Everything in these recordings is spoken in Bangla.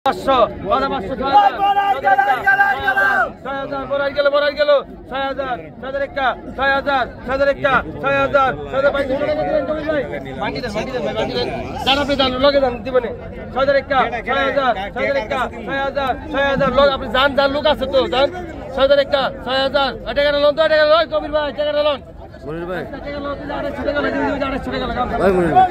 500 6000 বড়াই গেল 6000 6001 6000 6001 6000 বাকি দেন দাঁড়া আপনি দাঁড়ান লগে দাঁড়ান দিবেন 6001 6000 6000 লগ আপনি জান লোক আছে তো জান 6001 6000 টাকা লোন তো টাকা লয় কবির ভাই টাকা লোন মনির ভাই টাকা লোন দিলে 800 টাকা লাগে 800 টাকা লাগা ভাই মনির ভাই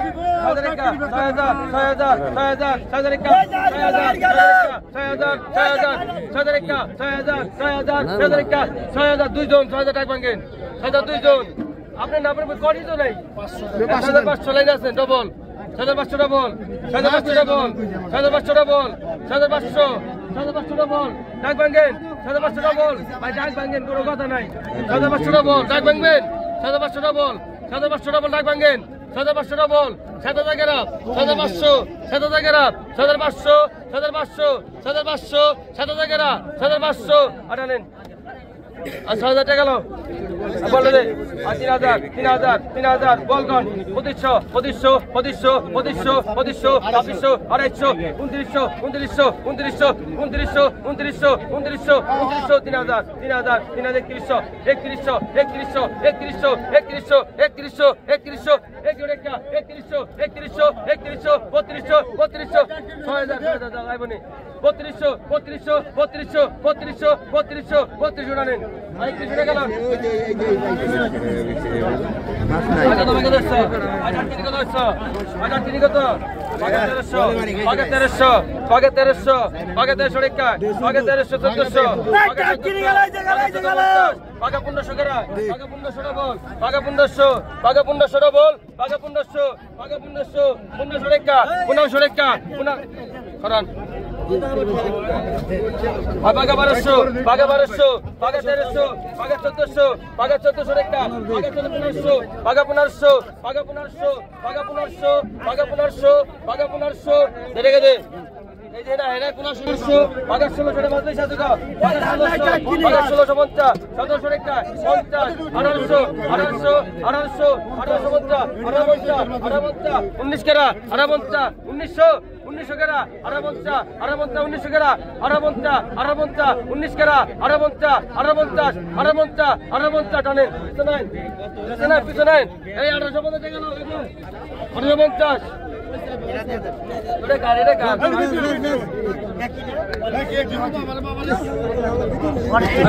6000 দুইজন 6000 টাকা ভাঙেন 6000 দুইজন আপনার নাম্বার করি তো নাই 5500 লাইন আছে double 5500 double 5500 double 5500 double 5500 double ডাক ভাঙেন 5500 ডবল ভাই ডাক ভাঙেন কোনো কথা নাই 5500 ডবল ডাক ভাঙবেন 5500 ডবল 5500 ডবল ডাক ভাঙেন 5500 ডবল 7000 গ্রাম 7500 7000 গ্রাম 7500 7000 গ্রাম 7500 আটানেন আর 6000 টাকা লো বলে দে 3000 বলগন 2500 2500 250 2900 Paga 1200, paga 1300, paga 1400, paga 1400 টাকা, paga 1500, paga 1500, paga 1500, paga 1500, paga 1500, paga 1500, দে দে এই যে না এরা 1500, paga 1600 টাকা মাত্রই সাথে দাও, paga 1650, 1700 টাকা, 50, 1800, 19 কেরা, 1900 কেরা 19 কেরা 19 কেরা 58 টানেন পিছনে এই 1850 টাকা নাও 1850 ওটা গাড়ি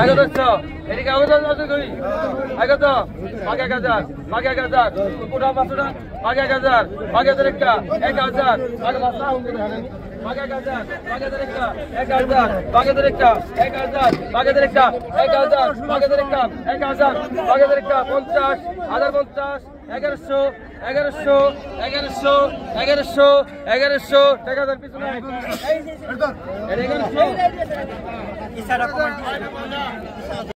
আগে তো এদিকে আগে তো করি আগে তো আগে 1000 পুরা মাসুরা আগে 1000 আগে 1000 আগে মাসা হুঙ্গে ধানেন আগে 1000 আগে 1000 আগে 1100 টাকা দাও পিছনে 1100